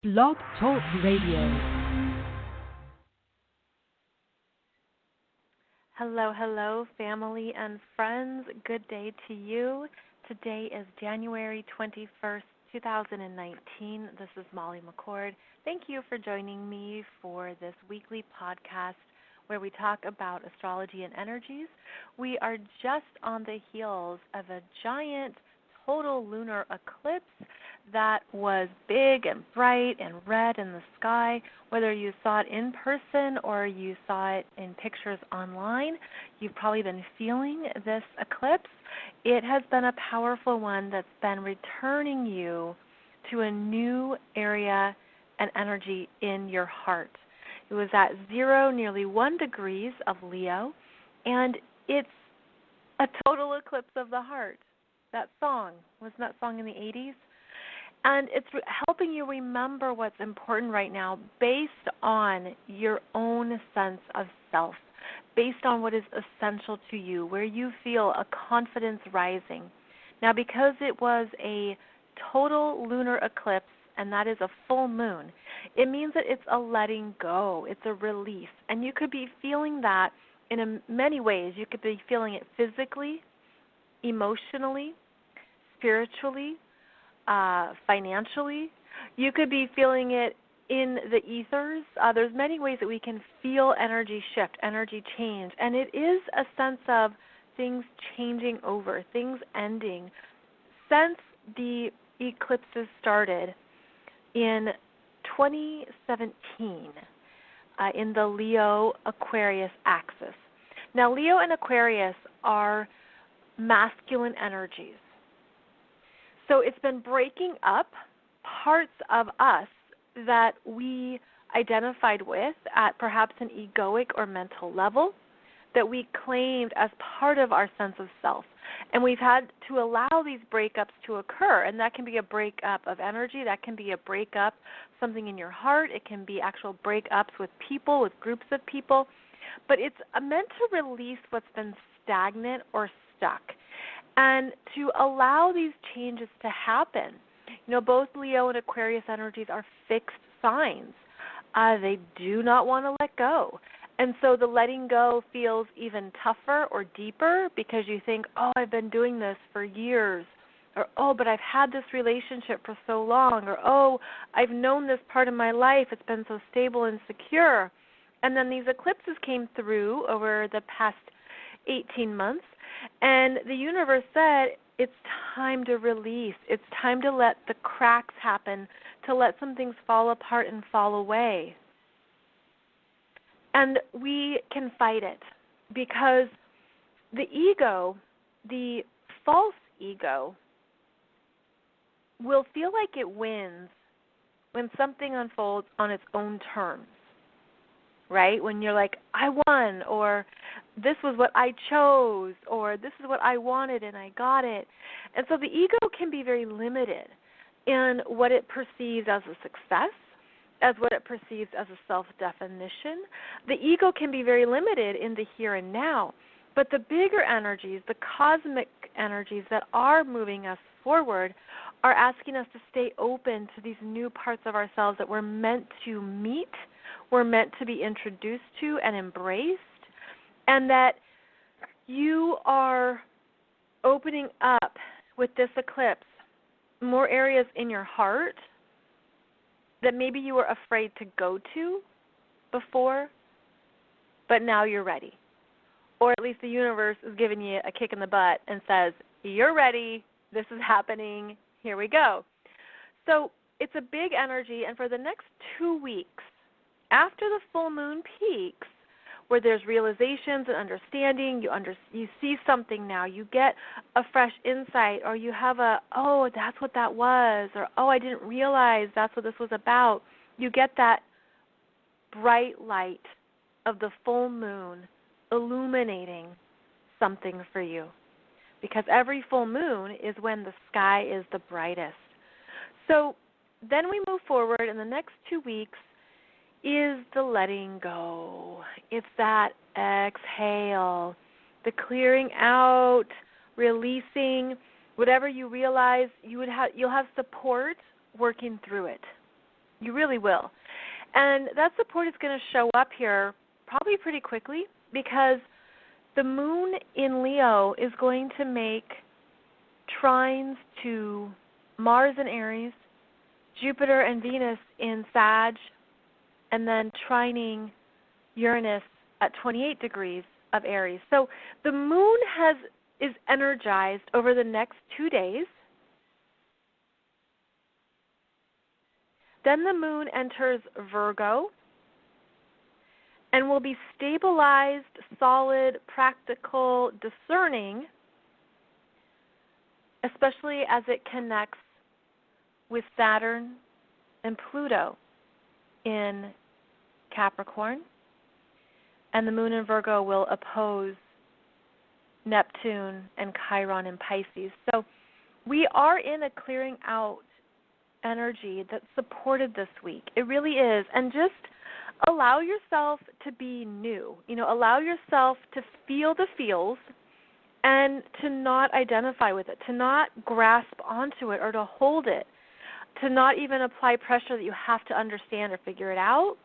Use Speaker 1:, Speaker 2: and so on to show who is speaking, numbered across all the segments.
Speaker 1: Blog Talk Radio.
Speaker 2: Hello, hello, family and friends. Good day to you. Today is January 21st, 2019. This is Molly McCord. Thank you for joining me for this weekly podcast where we talk about astrology and energies. We are just on the heels of a giant total lunar eclipse that was big and bright and red in the sky. Whether you saw it in person or you saw it in pictures online, you've probably been feeling this eclipse. It has been a powerful one that's been returning you to a new area and energy in your heart. It was at 0, nearly 1 degrees of Leo, and it's a total eclipse of the heart. That song, wasn't that song in the 80s? And it's helping you remember what's important right now based on your own sense of self, based on what is essential to you, where you feel a confidence rising. Now, because it was a total lunar eclipse, and that is a full moon, it means that it's a letting go, it's a release. And you could be feeling that in many ways. You could be feeling it physically, emotionally, spiritually, financially. You could be feeling it in the ethers. There's many ways that we can feel energy shift, energy change, and it is a sense of things changing over, things ending. Since the eclipses started in 2017 in the Leo-Aquarius axis. Now, Leo and Aquarius are masculine energies. So it's been breaking up parts of us that we identified with at perhaps an egoic or mental level that we claimed as part of our sense of self. And we've had to allow these breakups to occur, and that can be a breakup of energy, that can be a breakup, something in your heart, it can be actual breakups with people, with groups of people, but it's meant to release what's been stagnant or stuck and to allow these changes to happen. You know, both Leo and Aquarius energies are fixed signs. They do not want to let go. And so the letting go feels even tougher or deeper because you think, oh, I've been doing this for years, or oh, but I've had this relationship for so long, or oh, I've known this part of my life, it's been so stable and secure. And then these eclipses came through over the past 18 months, and the universe said, it's time to release. It's time to let the cracks happen, to let some things fall apart and fall away. And we can fight it because the ego, the false ego, will feel like it wins when something unfolds on its own terms, right? When you're like, I won, or this was what I chose, or this is what I wanted and I got it. And so the ego can be very limited in what it perceives as a success, as what it perceives as a self-definition. The ego can be very limited in the here and now, but the bigger energies, the cosmic energies that are moving us forward are asking us to stay open to these new parts of ourselves that we're meant to meet, we're meant to be introduced to and embraced, and that you are opening up with this eclipse more areas in your heart that maybe you were afraid to go to before, but now you're ready. Or at least the universe is giving you a kick in the butt and says, you're ready, this is happening, here we go. So it's a big energy, and for the next 2 weeks, after the full moon peaks, where there's realizations and understanding, you see something now, you get a fresh insight, or you have oh, that's what that was, or oh, I didn't realize that's what this was about. You get that bright light of the full moon illuminating something for you, because every full moon is when the sky is the brightest. So then we move forward in the next 2 weeks is the letting go. It's that exhale, the clearing out, releasing whatever you realize you'll have support working through it. You really will. And that support is going to show up here probably pretty quickly because the moon in Leo is going to make trines to Mars in Aries, Jupiter and Venus in Sag, and then trining Uranus at 28 degrees of Aries. So the moon is energized over the next 2 days. Then the moon enters Virgo and will be stabilized, solid, practical, discerning, especially as it connects with Saturn and Pluto in Capricorn. And the moon in Virgo will oppose Neptune and Chiron in Pisces. So we are in a clearing out energy that's supported this week. It really is. And just allow yourself to be new. Allow yourself to feel the feels and to not identify with it, to not grasp onto it or to hold it, to not even apply pressure that you have to understand or figure it out,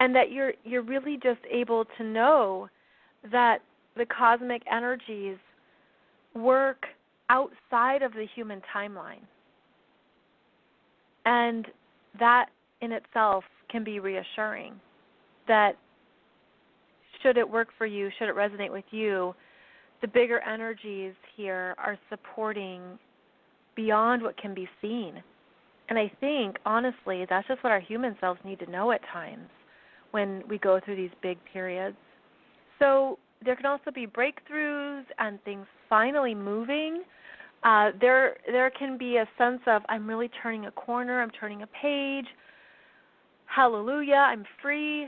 Speaker 2: and that you're really just able to know that the cosmic energies work outside of the human timeline. And that in itself can be reassuring, that should it work for you, should it resonate with you, the bigger energies here are supporting beyond what can be seen. And I think, honestly, that's just what our human selves need to know at times when we go through these big periods. So there can also be breakthroughs and things finally moving. There can be a sense of, I'm really turning a corner, I'm turning a page, hallelujah, I'm free.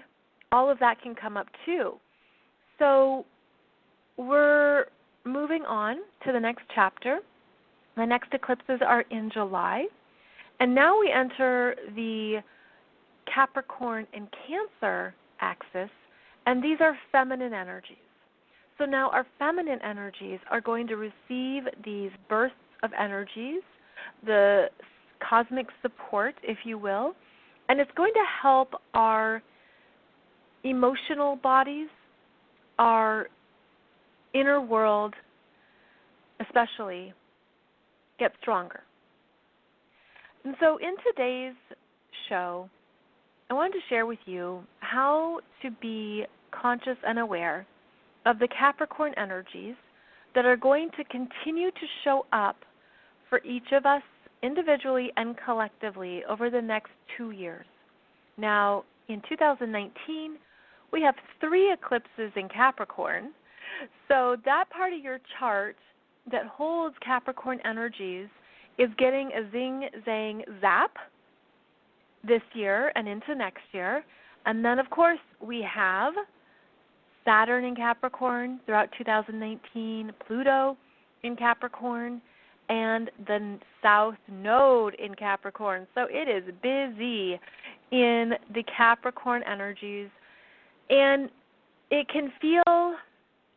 Speaker 2: All of that can come up too. So we're moving on to the next chapter. The next eclipses are in July. And now we enter the Capricorn and Cancer axis, and these are feminine energies. So now our feminine energies are going to receive these bursts of energies, the cosmic support, if you will, and it's going to help our emotional bodies, our inner world especially, get stronger. And so in today's show, I wanted to share with you how to be conscious and aware of the Capricorn energies that are going to continue to show up for each of us individually and collectively over the next 2 years. Now, in 2019, we have 3 eclipses in Capricorn, so that part of your chart that holds Capricorn energies is getting a zing, zang, zap this year and into next year. And then, of course, we have Saturn in Capricorn throughout 2019, Pluto in Capricorn, and the South Node in Capricorn. So it is busy in the Capricorn energies, and it can feel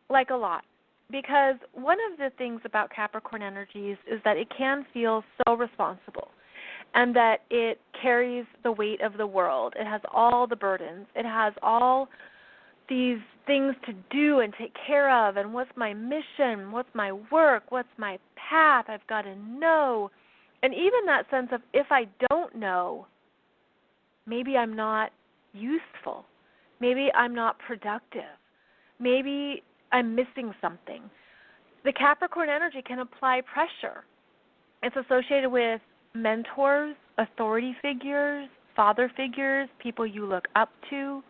Speaker 2: like a lot because one of the things about Capricorn energies is that it can feel so responsible and that it carries the weight of the world. It has all the burdens. It has all these things to do and take care of, and what's my mission, what's my work, what's my path, I've got to know. And even that sense of if I don't know, maybe I'm not useful, maybe I'm not productive, maybe I'm missing something. The Capricorn energy can apply pressure. It's associated with mentors, authority figures, father figures, people you look up to,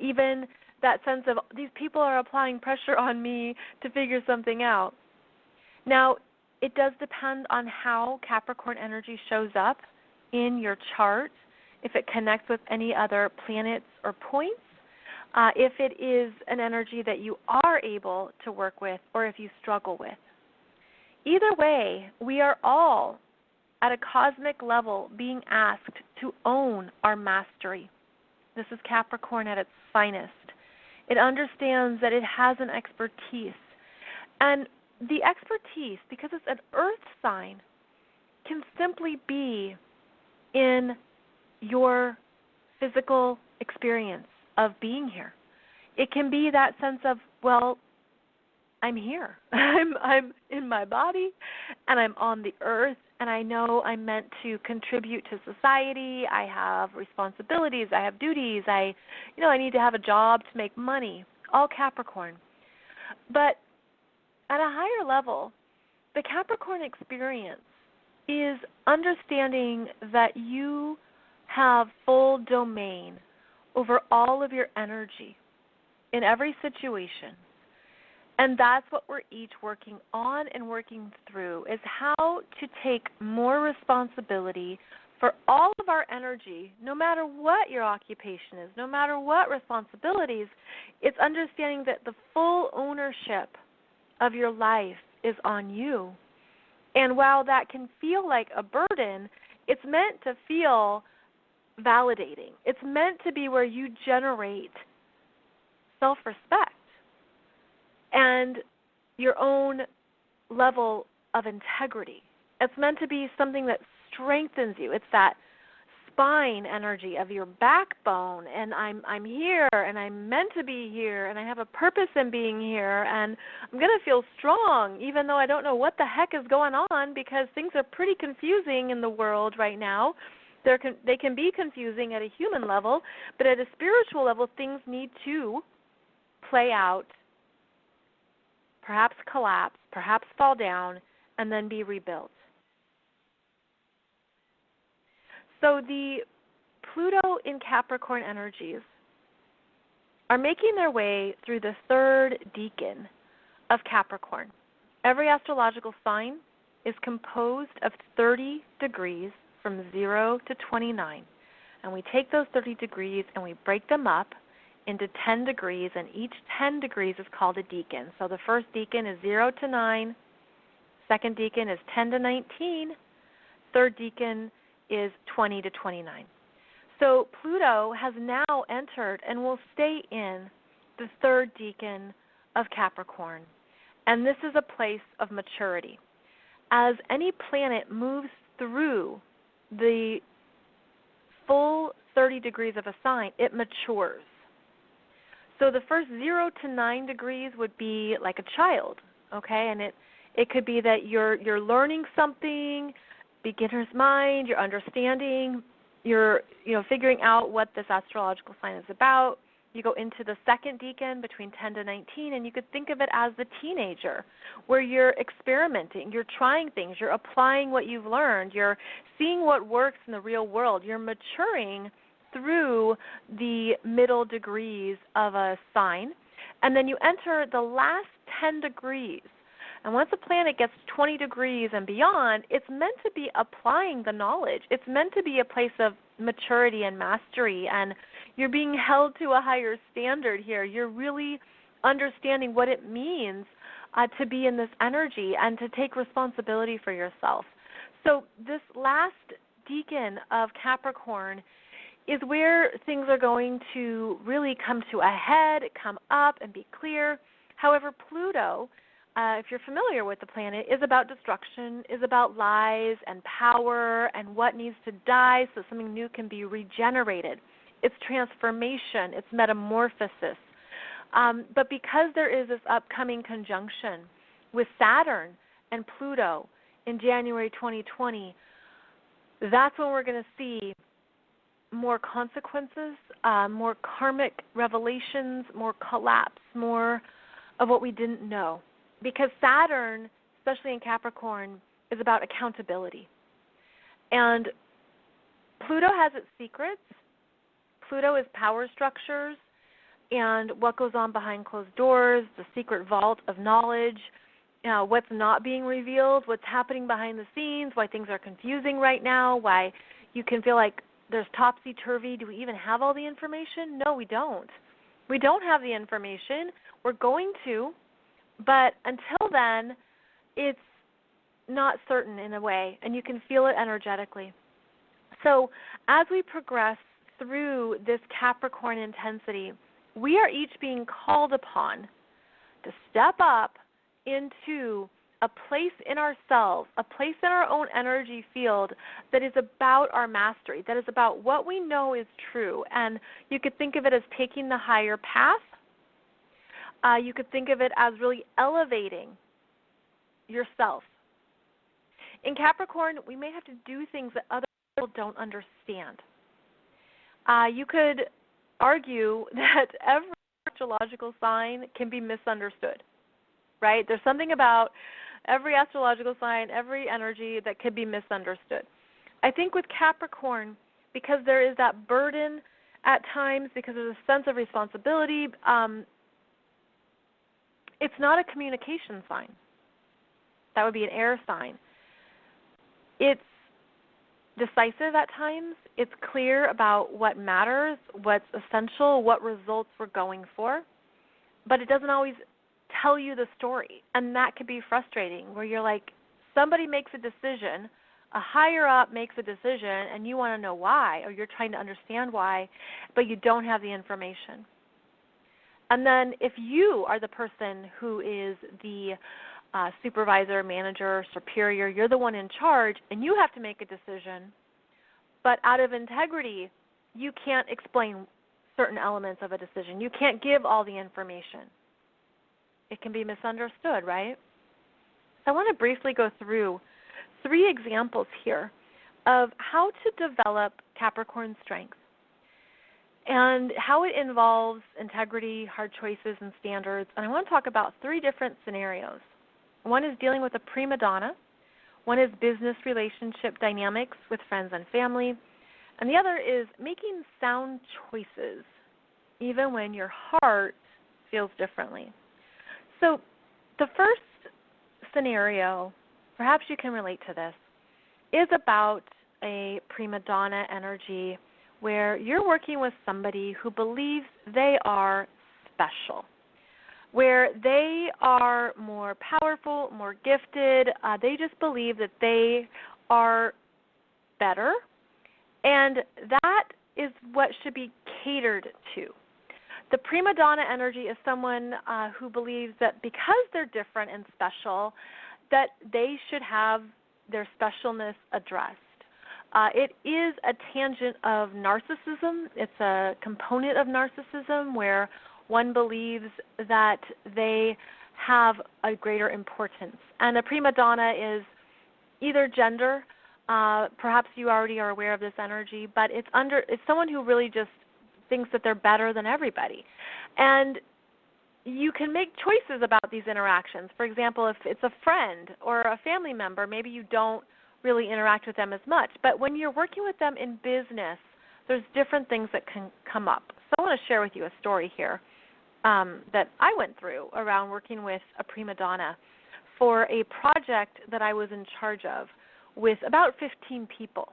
Speaker 2: even that sense of these people are applying pressure on me to figure something out. Now, it does depend on how Capricorn energy shows up in your chart, if it connects with any other planets or points, if it is an energy that you are able to work with or if you struggle with. Either way, we are all at a cosmic level being asked to own our mastery. This is Capricorn at its finest. It understands that it has an expertise. And the expertise, because it's an earth sign, can simply be in your physical experience of being here. It can be that sense of, well, I'm here. I'm in my body, and I'm on the earth, and I know I'm meant to contribute to society. I have responsibilities. I have duties. I need to have a job to make money. All Capricorn. But at a higher level, the Capricorn experience is understanding that you have full domain over all of your energy in every situation. And that's what we're each working on and working through, is how to take more responsibility for all of our energy, no matter what your occupation is, no matter what responsibilities. It's understanding that the full ownership of your life is on you. And while that can feel like a burden, it's meant to feel validating. It's meant to be where you generate self-respect and your own level of integrity. It's meant to be something that strengthens you. It's that spine energy of your backbone, and I'm here, and I'm meant to be here, and I have a purpose in being here, and I'm going to feel strong even though I don't know what the heck is going on, because things are pretty confusing in the world right now. They can be confusing at a human level, but at a spiritual level, things need to play out, perhaps collapse, perhaps fall down, and then be rebuilt. So the Pluto in Capricorn energies are making their way through the third decan of Capricorn. Every astrological sign is composed of 30 degrees from 0 to 29. And we take those 30 degrees and we break them up into 10 degrees, and each 10 degrees is called a decan. So the first decan is 0 to 9, second decan is 10 to 19, third decan is 20 to 29. So Pluto has now entered and will stay in the third decan of Capricorn. And this is a place of maturity. As any planet moves through the full 30 degrees of a sign, it matures. So the first 0 to 9 degrees would be like a child, okay? And it could be that you're learning something, beginner's mind, you're understanding, you're figuring out what this astrological sign is about. You go into the second decan between 10 to 19, and you could think of it as the teenager, where you're experimenting, you're trying things, you're applying what you've learned, you're seeing what works in the real world, you're maturing through the middle degrees of a sign, and then you enter the last 10 degrees. And once a planet gets 20 degrees and beyond, it's meant to be applying the knowledge. It's meant to be a place of maturity and mastery, and you're being held to a higher standard here. You're really understanding what it means to be in this energy and to take responsibility for yourself. So this last decan of Capricorn is where things are going to really come to a head, come up, and be clear. However, Pluto, if you're familiar with the planet, is about destruction, is about lies and power and what needs to die so something new can be regenerated. It's transformation, it's metamorphosis. But because there is this upcoming conjunction with Saturn and Pluto in January 2020, that's when we're going to see more consequences, more karmic revelations, more collapse, more of what we didn't know. Because Saturn, especially in Capricorn, is about accountability. And Pluto has its secrets. Pluto is power structures and what goes on behind closed doors, the secret vault of knowledge, what's not being revealed, what's happening behind the scenes, why things are confusing right now, why you can feel like there's topsy-turvy. Do we even have all the information? No, we don't. We don't have the information. We're going to, but until then, it's not certain in a way, and you can feel it energetically. So as we progress through this Capricorn intensity, we are each being called upon to step up into a place in ourselves, a place in our own energy field that is about our mastery, that is about what we know is true. And you could think of it as taking the higher path. You could think of it as really elevating yourself. In Capricorn, we may have to do things that other people don't understand. You could argue that every astrological sign can be misunderstood, right? There's something about every astrological sign, every energy that could be misunderstood. I think with Capricorn, because there is that burden at times, because there's a sense of responsibility, it's not a communication sign. That would be an air sign. It's decisive at times. It's clear about what matters, what's essential, what results we're going for, but it doesn't always tell you the story, and that can be frustrating, where you're like, somebody makes a decision, a higher up makes a decision, and you want to know why, or you're trying to understand why, but you don't have the information. And then if you are the person who is the supervisor, manager, superior, you're the one in charge, and you have to make a decision, but out of integrity, you can't explain certain elements of a decision. You can't give all the information. It can be misunderstood, right? So I want to briefly go through 3 examples here of how to develop Capricorn strength and how it involves integrity, hard choices, and standards. And I want to talk about 3 different scenarios. One is dealing with a prima donna. One is business relationship dynamics with friends and family. And the other is making sound choices, even when your heart feels differently. So the first scenario, perhaps you can relate to this, is about a prima donna energy where you're working with somebody who believes they are special, where they are more powerful, more gifted. They just believe that they are better, and that is what should be catered to. The prima donna energy is someone who believes that because they're different and special, that they should have their specialness addressed. It is a tangent of narcissism. It's a component of narcissism where one believes that they have a greater importance. And a prima donna is either gender, perhaps you already are aware of this energy, but it's someone who really just thinks that they're better than everybody. And you can make choices about these interactions. For example, if it's a friend or a family member, maybe you don't really interact with them as much. But when you're working with them in business, there's different things that can come up. So I want to share with you a story here that I went through around working with a prima donna for a project that I was in charge of with about 15 people.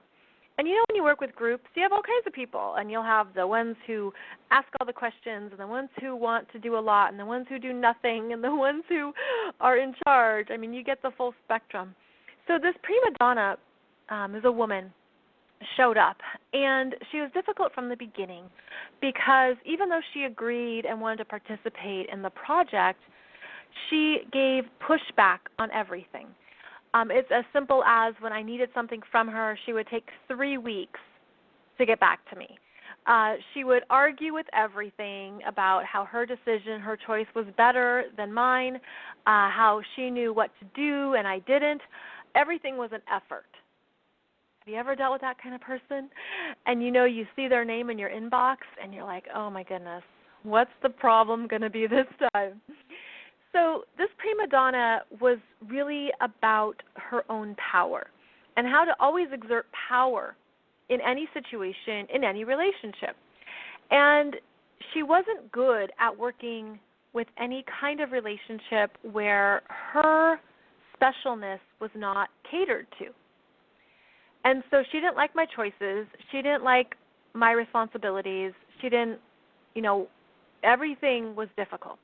Speaker 2: And you know, when you work with groups, you have all kinds of people, and you'll have the ones who ask all the questions, and the ones who want to do a lot, and the ones who do nothing, and the ones who are in charge. I mean, you get the full spectrum. So this prima donna is a woman, showed up, and she was difficult from the beginning because even though she agreed and wanted to participate in the project, she gave pushback on everything. It's as simple as when I needed something from her, she would take 3 weeks to get back to me. She would argue with everything about how her decision, her choice was better than mine, how she knew what to do and I didn't. Everything was an effort. Have you ever dealt with that kind of person? And you know, you see their name in your inbox and you're like, oh my goodness, what's the problem going to be this time? So this prima donna was really about her own power and how to always exert power in any situation, in any relationship. And she wasn't good at working with any kind of relationship where her specialness was not catered to. And so she didn't like my choices. She didn't like my responsibilities. She didn't, everything was difficult.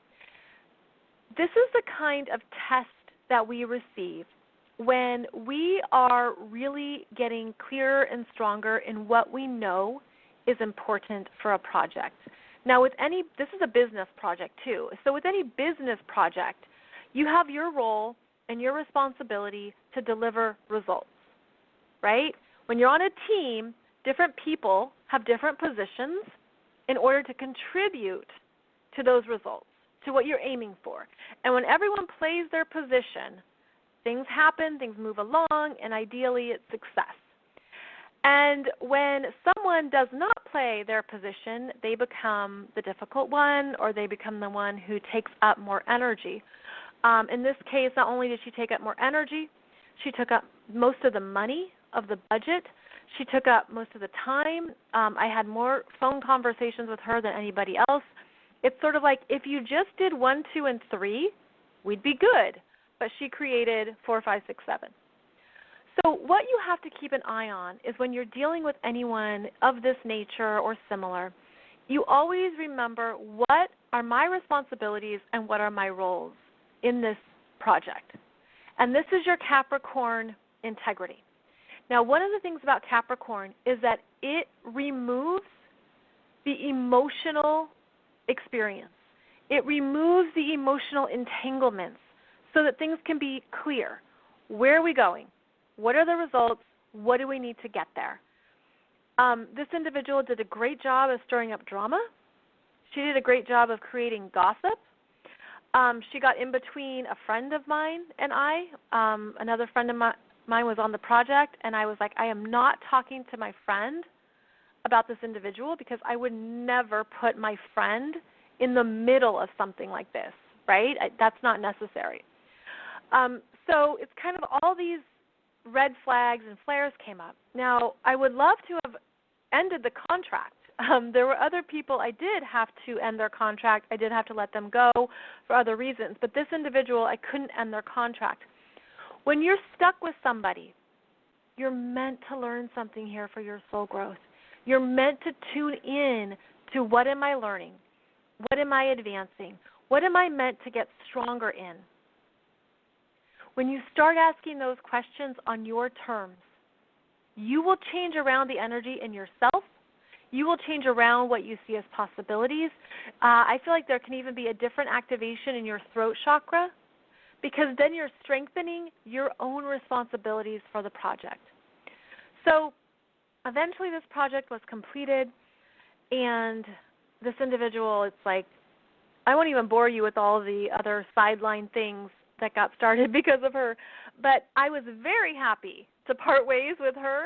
Speaker 2: This is the kind of test that we receive when we are really getting clearer and stronger in what we know is important for a project. Now, this is a business project too. So with any business project, you have your role and your responsibility to deliver results, right? When you're on a team, different people have different positions in order to contribute to those results, to what you're aiming for. And when everyone plays their position, things happen, things move along, and ideally it's success. And when someone does not play their position, they become the difficult one, or they become the one who takes up more energy. In this case, not only did she take up more energy, she took up most of the money of the budget. She took up most of the time. I had more phone conversations with her than anybody else. It's sort of like if you just did 1, 2, and 3, we'd be good. But she created 4, 5, 6, 7. So what you have to keep an eye on is when you're dealing with anyone of this nature or similar, you always remember what are my responsibilities and what are my roles in this project. And this is your Capricorn integrity. Now, one of the things about Capricorn is that it removes the emotional experience. It removes the emotional entanglements so that things can be clear. Where are we going? What are the results? What do we need to get there? This individual did a great job of stirring up drama. She did a great job of creating gossip. She got in between a friend of mine and I. Another friend of mine was on the project, and I was like, I am not talking to my friend about this individual because I would never put my friend in the middle of something like this, right? That's not necessary. So it's kind of all these red flags and flares came up. Now, I would love to have ended the contract. There were other people I did have to end their contract. I did have to let them go for other reasons. But this individual, I couldn't end their contract. When you're stuck with somebody, you're meant to learn something here for your soul growth. You're meant to tune in to what am I learning? What am I advancing? What am I meant to get stronger in? When you start asking those questions on your terms, you will change around the energy in yourself. You will change around what you see as possibilities. I feel like there can even be a different activation in your throat chakra because then you're strengthening your own responsibilities for the project. So eventually this project was completed, and this individual, it's like, I won't even bore you with all the other sideline things that got started because of her, but I was very happy to part ways with her,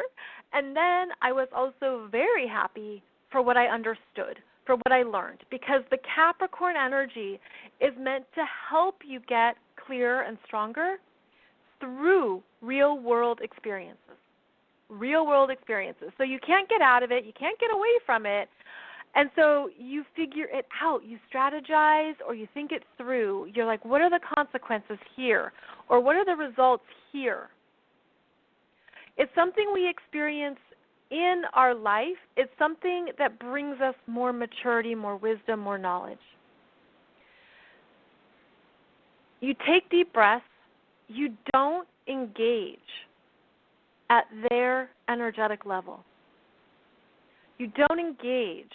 Speaker 2: and then I was also very happy for what I understood, for what I learned, because the Capricorn energy is meant to help you get clearer and stronger through real-world experiences. Real-world experiences. So you can't get out of it. You can't get away from it. And so you figure it out. You strategize or you think it through. You're like, what are the consequences here? Or what are the results here? It's something we experience in our life. It's something that brings us more maturity, more wisdom, more knowledge. You take deep breaths. You don't engage at their energetic level. You don't engage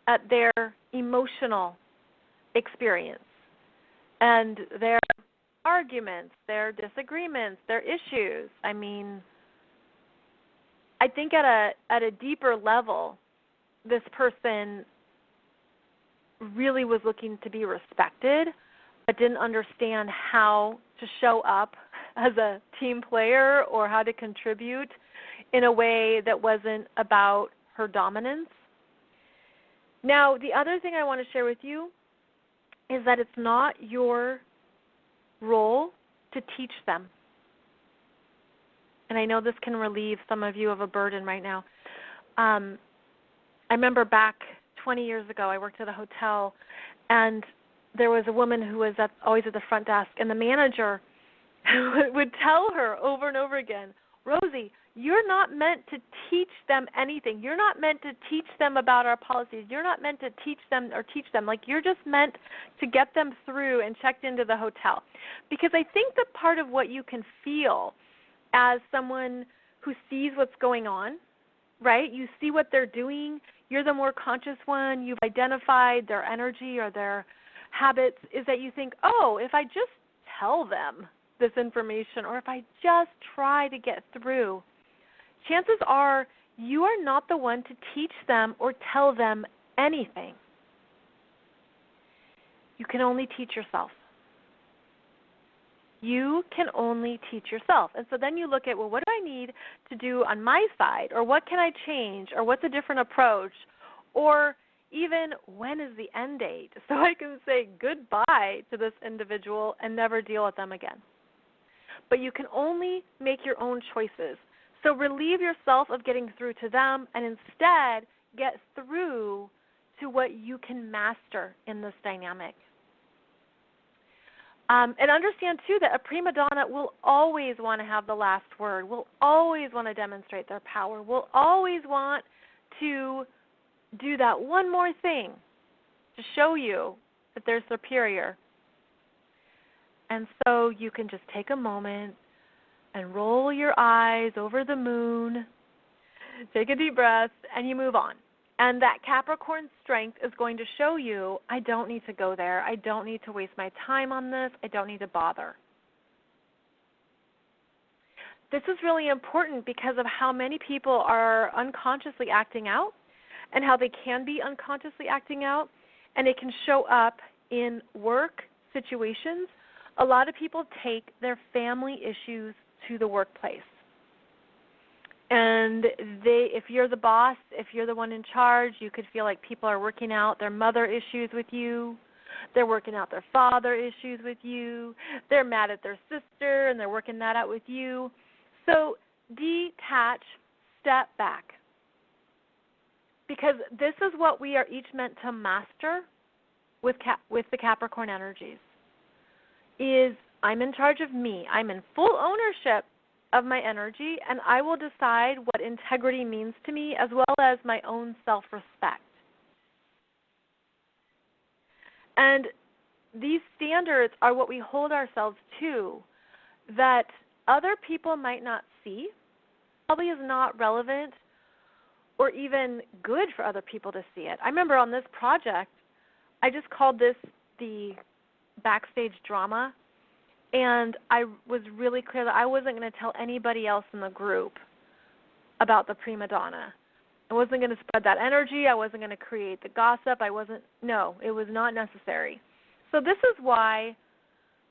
Speaker 2: at their emotional experience and their arguments, their disagreements, their issues. I mean, I think at a deeper level, this person really was looking to be respected, but didn't understand how to show up as a team player or how to contribute in a way that wasn't about her dominance. Now, the other thing I want to share with you is that it's not your role to teach them. And I know this can relieve some of you of a burden right now. I remember back 20 years ago, I worked at a hotel, and there was a woman who was always at the front desk, and the manager would tell her over and over again, Rosie, you're not meant to teach them anything. You're not meant to teach them about our policies. You're not meant to teach them. Like, you're just meant to get them through and checked into the hotel. Because I think that part of what you can feel as someone who sees what's going on, right? You see what they're doing. You're the more conscious one. You've identified their energy or their habits, is that you think, oh, if I just tell them this information, or if I just try to get through, chances are you are not the one to teach them or tell them anything. You can only teach yourself. You can only teach yourself. And so then you look at, well, what do I need to do on my side? Or what can I change? Or what's a different approach? Or even when is the end date? So I can say goodbye to this individual and never deal with them again. But you can only make your own choices. So relieve yourself of getting through to them and instead get through to what you can master in this dynamic. And understand, too, that a prima donna will always want to have the last word, will always want to demonstrate their power, will always want to do that one more thing to show you that they're superior. And so you can just take a moment and roll your eyes over the moon, take a deep breath, and you move on. And that Capricorn strength is going to show you, I don't need to go there. I don't need to waste my time on this. I don't need to bother. This is really important because of how many people are unconsciously acting out and how they can be unconsciously acting out, and it can show up in work situations. A lot of people take their family issues to the workplace. And if you're the boss, if you're the one in charge, you could feel like people are working out their mother issues with you. They're working out their father issues with you. They're mad at their sister, and they're working that out with you. So detach, step back. Because this is what we are each meant to master with the Capricorn energies, is I'm in charge of me. I'm in full ownership of my energy, and I will decide what integrity means to me as well as my own self-respect. And these standards are what we hold ourselves to that other people might not see, probably is not relevant or even good for other people to see it. I remember on this project, I just called this the backstage drama. And I was really clear that I wasn't going to tell anybody else in the group about the prima donna. I wasn't going to spread that energy. I wasn't going to create the gossip. it was not necessary. So this is why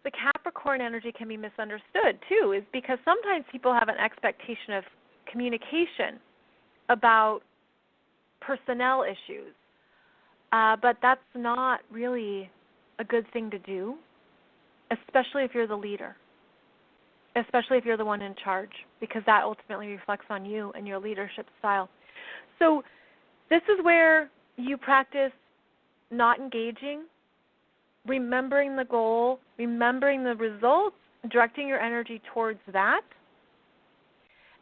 Speaker 2: the Capricorn energy can be misunderstood, too, is because sometimes people have an expectation of communication about personnel issues. But that's not really a good thing to do, especially if you're the leader, especially if you're the one in charge, because that ultimately reflects on you and your leadership style. So this is where you practice not engaging, remembering the goal, remembering the results, directing your energy towards that.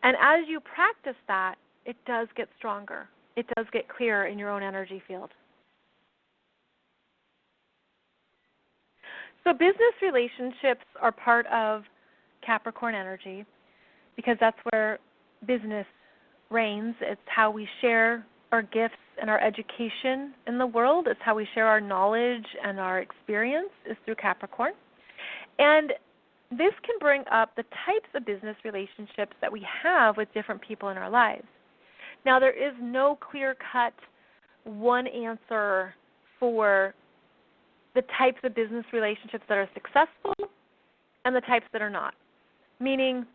Speaker 2: And as you practice that, it does get stronger. It does get clearer in your own energy field. So business relationships are part of Capricorn energy because that's where business reigns. It's how we share our gifts and our education in the world. It's how we share our knowledge and our experience is through Capricorn. And this can bring up the types of business relationships that we have with different people in our lives. Now, there is no clear-cut one answer for the types of business relationships that are successful and the types that are not. Meaning,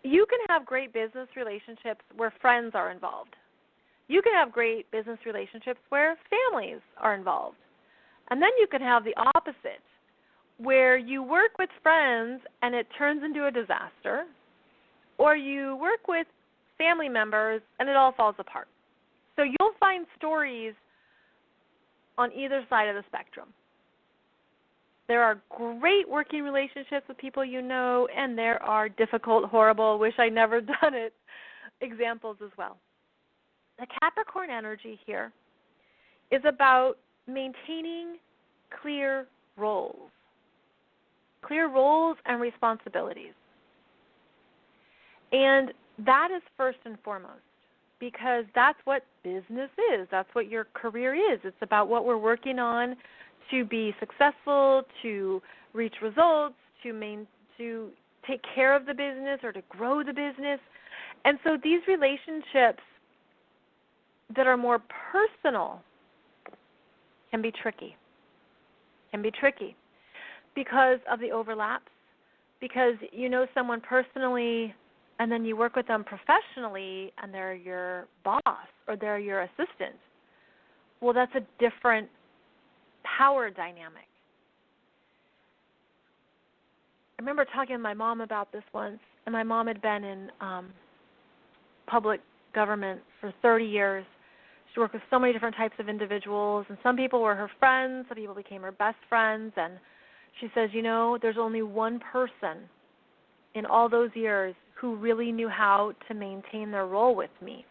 Speaker 2: you can have great business relationships where friends are involved. You can have great business relationships where families are involved. And then you can have the opposite, where you work with friends and it turns into a disaster, or you work with family members and it all falls apart. So you'll find stories on either side of the spectrum. There are great working relationships with people you know, and there are difficult, horrible, wish I never done it examples as well. The Capricorn energy here is about maintaining clear roles and responsibilities. And that is first and foremost, because that's what business is. That's what your career is. It's about what we're working on to be successful, to reach results, to to take care of the business or to grow the business. And so these relationships that are more personal can be tricky. Because of the overlaps, because you know someone personally and then you work with them professionally and they're your boss or they're your assistant. Well, that's a different power dynamic. I remember talking to my mom about this once, and my mom had been in public government for 30 years. She worked with so many different types of individuals, and some people were her friends, some people became her best friends, and she says, you know, there's only one person in all those years who really knew how to maintain their role with me.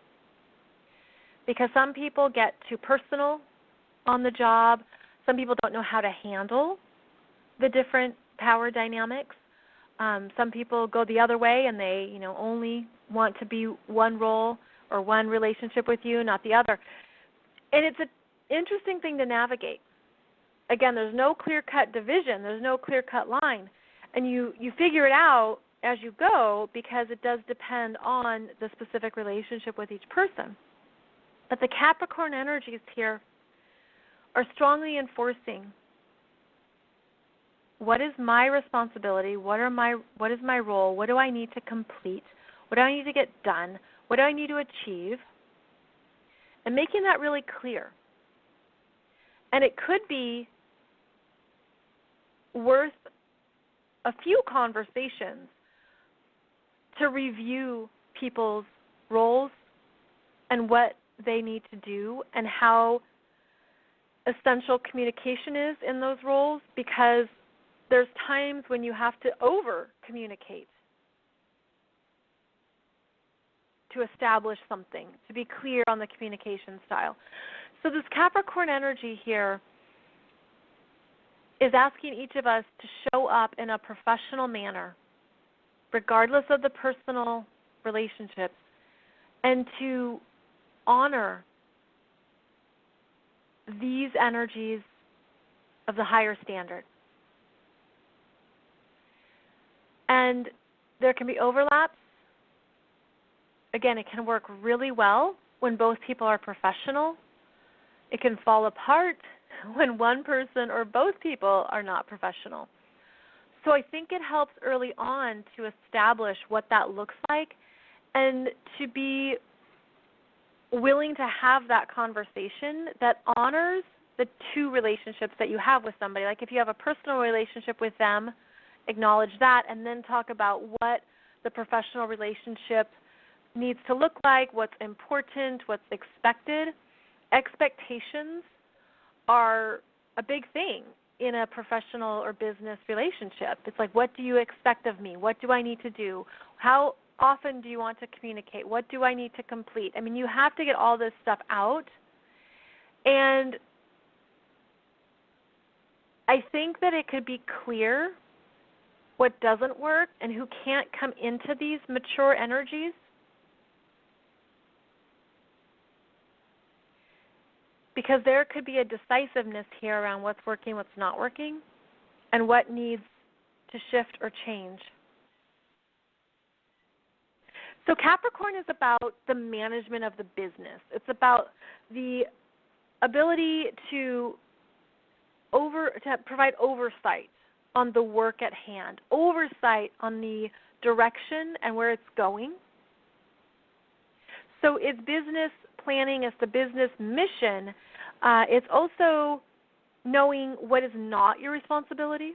Speaker 2: Because some people get too personal on the job. Some people don't know how to handle the different power dynamics. Some people go the other way and they, you know, only want to be one role or one relationship with you, not the other. And it's an interesting thing to navigate. Again, there's no clear-cut division. There's no clear-cut line. And you figure it out as you go because it does depend on the specific relationship with each person. But the Capricorn energies here are strongly enforcing what is my responsibility, what is my role, what do I need to complete, what do I need to get done, what do I need to achieve, and making that really clear. And it could be worth a few conversations to review people's roles and what they need to do and how essential communication is in those roles, because there's times when you have to over-communicate to establish something, to be clear on the communication style. So this Capricorn energy here is asking each of us to show up in a professional manner, regardless of the personal relationships, and to honor these energies of the higher standard. And there can be overlaps. Again, it can work really well when both people are professional. It can fall apart when one person or both people are not professional. So I think it helps early on to establish what that looks like and to be willing to have that conversation that honors the two relationships that you have with somebody. Like if you have a personal relationship with them, acknowledge that, and then talk about what the professional relationship needs to look like, what's important, what's expected. Expectations are a big thing in a professional or business relationship. It's like, what do you expect of me? What do I need to do? How often do you want to communicate? What do I need to complete? I mean, you have to get all this stuff out. And I think that it could be clear what doesn't work and who can't come into these mature energies. Because there could be a decisiveness here around what's working, what's not working, and what needs to shift or change. So Capricorn is about the management of the business. It's about the ability to provide oversight on the work at hand, oversight on the direction and where it's going. So it's business planning, it's the business mission. It's also knowing what is not your responsibility.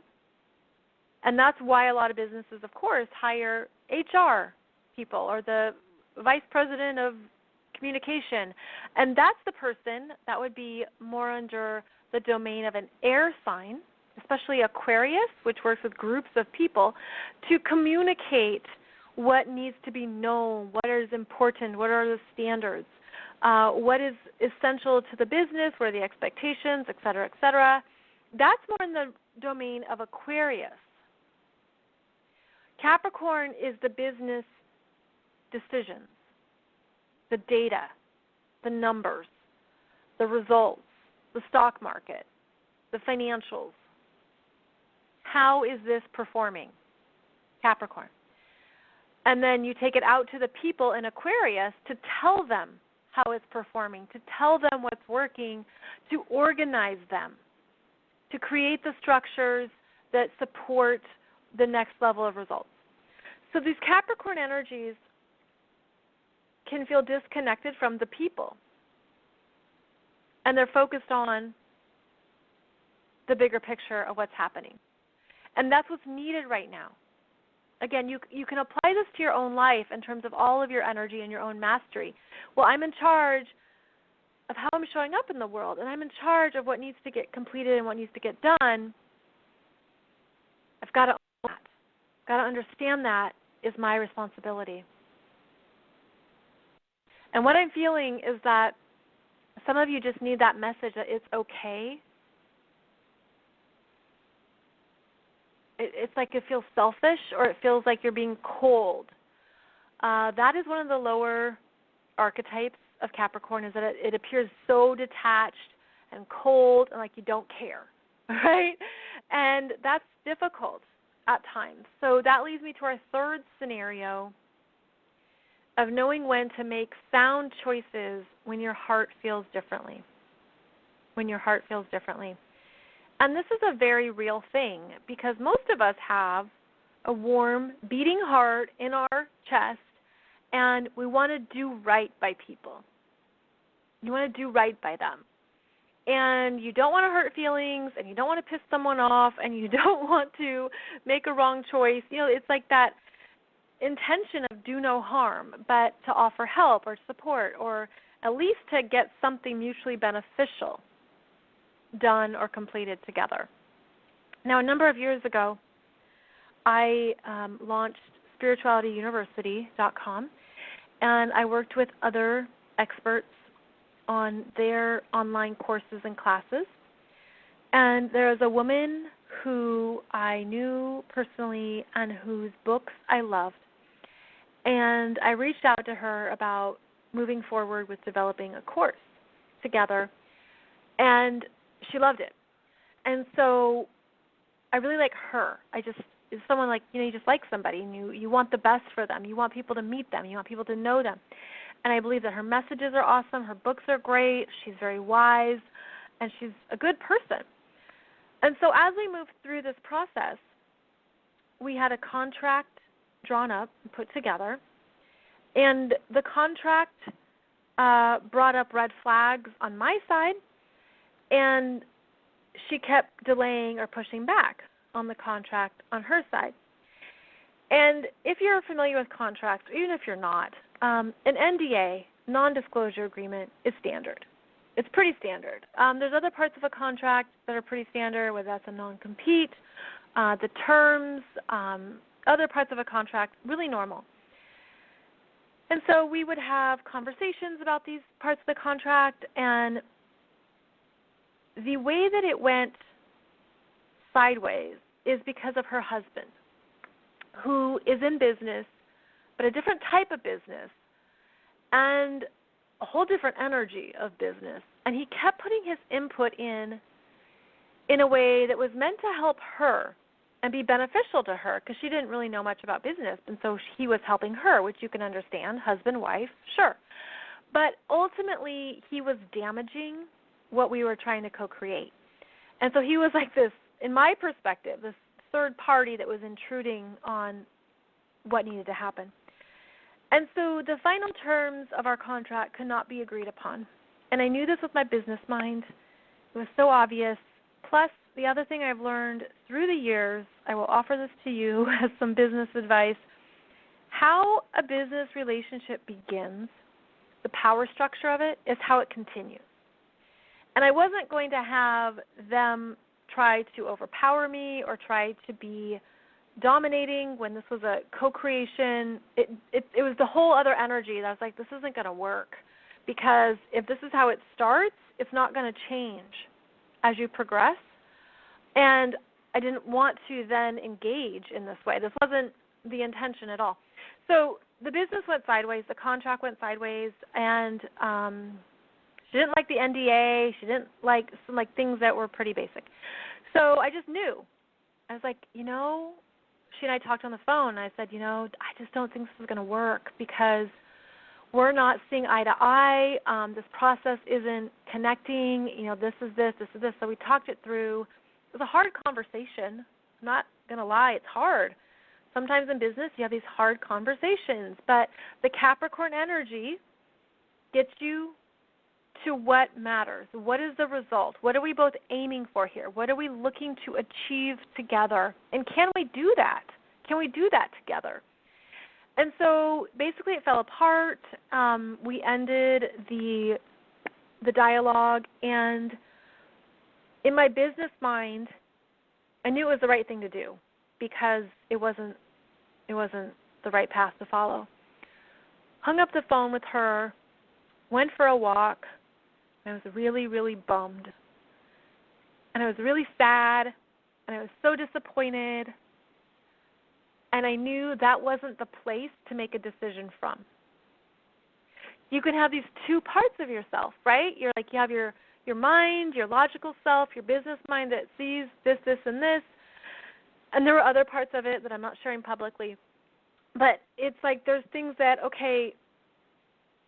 Speaker 2: And that's why a lot of businesses, of course, hire HR people or the vice president of communication. And that's the person that would be more under the domain of an air sign, especially Aquarius, which works with groups of people, to communicate what needs to be known, what is important, what are the standards, what is essential to the business, what are the expectations, et cetera, et cetera. That's more in the domain of Aquarius. Capricorn is the business decisions, the data, the numbers, the results, the stock market, the financials. How is this performing? Capricorn. And then you take it out to the people in Aquarius to tell them how it's performing, to tell them what's working, to organize them, to create the structures that support the next level of results. So these Capricorn energies can feel disconnected from the people. And they're focused on the bigger picture of what's happening. And that's what's needed right now. Again, you can apply this to your own life in terms of all of your energy and your own mastery. Well, I'm in charge of how I'm showing up in the world, and I'm in charge of what needs to get completed and what needs to get done. I've got to own that. I've got to understand that is my responsibility. And what I'm feeling is that some of you just need that message that it's okay. It's like it feels selfish, or it feels like you're being cold. That is one of the lower archetypes of Capricorn, is that it appears so detached and cold and like you don't care, right? And that's difficult at times. So that leads me to our third scenario of knowing when to make sound choices when your heart feels differently. When your heart feels differently. And this is a very real thing, because most of us have a warm, beating heart in our chest, and we want to do right by people. You want to do right by them. And you don't want to hurt feelings, and you don't want to piss someone off, and you don't want to make a wrong choice. You know, it's like that intention of do no harm, but to offer help or support, or at least to get something mutually beneficial done or completed together. Now, a number of years ago, I launched spiritualityuniversity.com, and I worked with other experts on their online courses and classes. And there was a woman who I knew personally and whose books I loved. And I reached out to her about moving forward with developing a course together, and she loved it. And so I really like her. It's someone like, you just like somebody, and you want the best for them. You want people to meet them. You want people to know them. And I believe that her messages are awesome. Her books are great. She's very wise, and she's a good person. And so as we moved through this process, we had a contract drawn up and put together, and the contract brought up red flags on my side, and she kept delaying or pushing back on the contract on her side. And if you're familiar with contracts, or even if you're not, an NDA, non-disclosure agreement, is standard. It's pretty standard. There's other parts of a contract that are pretty standard, whether that's a non-compete, the terms, other parts of a contract, really normal. And so we would have conversations about these parts of the contract, and the way that it went sideways is because of her husband, who is in business, but a different type of business and a whole different energy of business. And he kept putting his input in a way that was meant to help her and be beneficial to her, because she didn't really know much about business. And so he was helping her, which you can understand, husband, wife, sure. But ultimately, he was damaging what we were trying to co-create. And so he was like this, in my perspective, this third party that was intruding on what needed to happen. And so the final terms of our contract could not be agreed upon. And I knew this with my business mind. It was so obvious. Plus, the other thing I've learned through the years, I will offer this to you as some business advice, how a business relationship begins, the power structure of it, is how it continues. And I wasn't going to have them try to overpower me or try to be dominating when this was a co-creation. It was the whole other energy that I was like, this isn't going to work, because if this is how it starts, it's not going to change as you progress. And I didn't want to then engage in this way. This wasn't the intention at all. So the business went sideways. The contract went sideways, and she didn't like the NDA. She didn't like some things that were pretty basic. So I just knew. I was like, she and I talked on the phone, and I said, I just don't think this is going to work because we're not seeing eye to eye. This process isn't connecting. This is this, this is this. So we talked it through. It was a hard conversation. I'm not going to lie. It's hard. Sometimes in business you have these hard conversations, but the Capricorn energy gets you to what matters. What is the result? What are we both aiming for here? What are we looking to achieve together? And can we do that? Can we do that together? And so basically it fell apart. We ended the dialogue, and in my business mind, I knew it was the right thing to do because it wasn't the right path to follow. Hung up the phone with her, went for a walk, and I was really, really bummed. And I was really sad, and I was so disappointed. And I knew that wasn't the place to make a decision from. You can have these two parts of yourself, right? You have your mind, your logical self, your business mind that sees this, this, and this. And there were other parts of it that I'm not sharing publicly. But it's like there's things that, okay,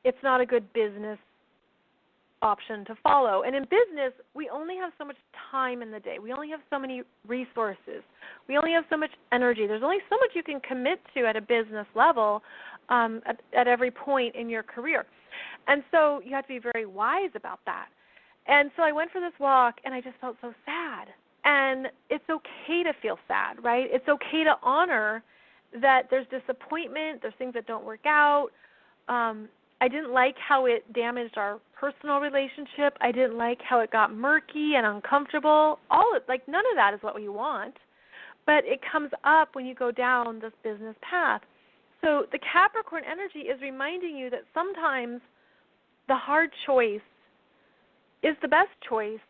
Speaker 2: it's not a good business option to follow. And in business, we only have so much time in the day. We only have so many resources. We only have so much energy. There's only so much you can commit to at a business level at every point in your career. And so you have to be very wise about that. And so I went for this walk, and I just felt so sad. And it's okay to feel sad, right? It's okay to honor that there's disappointment, there's things that don't work out. I didn't like how it damaged our personal relationship. I didn't like how it got murky and uncomfortable. None of that is what we want. But it comes up when you go down this business path. So the Capricorn energy is reminding you that sometimes the hard choice is the best choice,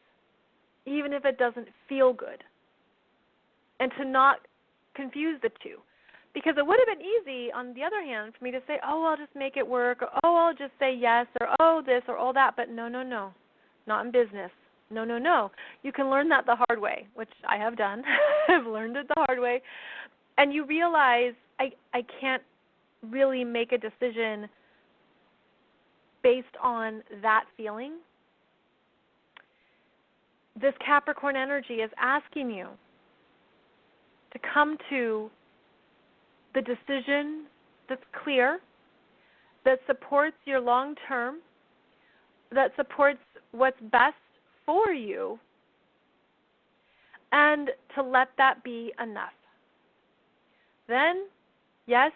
Speaker 2: even if it doesn't feel good. And to not confuse the two. Because it would have been easy, on the other hand, for me to say, oh, I'll just make it work, or oh, I'll just say yes, or oh, this, or all that. But no, not in business. No. You can learn that the hard way, which I have done. I've learned it the hard way. And you realize I can't really make a decision based on that feeling. This Capricorn energy is asking you to come to the decision that's clear, that supports your long term, that supports what's best for you, and to let that be enough. Then, yes,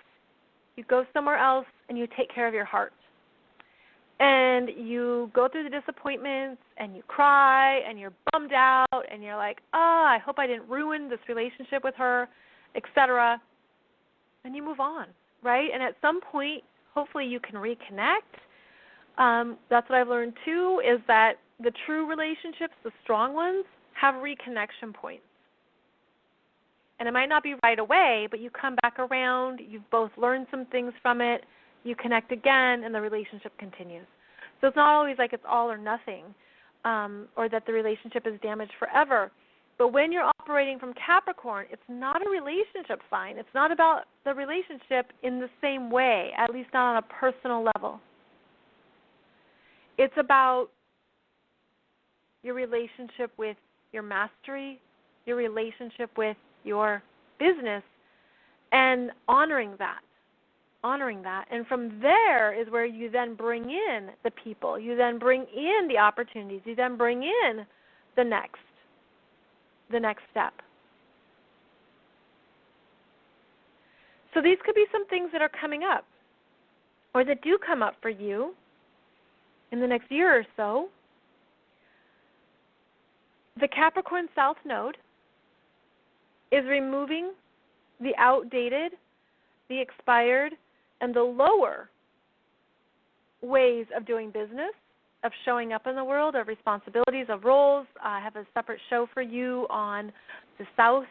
Speaker 2: you go somewhere else and you take care of your heart. And you go through the disappointments and you cry and you're bummed out and you're like, I hope I didn't ruin this relationship with her, etc. And you move on, right? And at some point, hopefully you can reconnect. That's what I've learned too, is that the true relationships, the strong ones, have reconnection points. And it might not be right away, but you come back around, you've both learned some things from it, you connect again, and the relationship continues. So it's not always like it's all or nothing, or that the relationship is damaged forever. But when you're operating from Capricorn, it's not a relationship sign. It's not about the relationship in the same way, at least not on a personal level. It's about your relationship with your mastery, your relationship with your business, and honoring that. And from there is where you then bring in the people. You then bring in the opportunities. You then bring in the next step. So these could be some things that are coming up, or that do come up for you in the next year or so. The Capricorn South Node is removing the outdated, the expired, and the lower ways of doing business, of showing up in the world, of responsibilities, of roles. I have a separate show for you on the South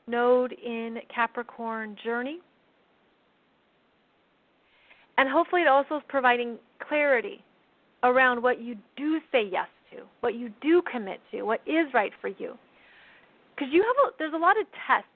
Speaker 2: Node in Capricorn journey. And hopefully it also is providing clarity around what you do say yes to, what you do commit to, what is right for you. Because there's a lot of tests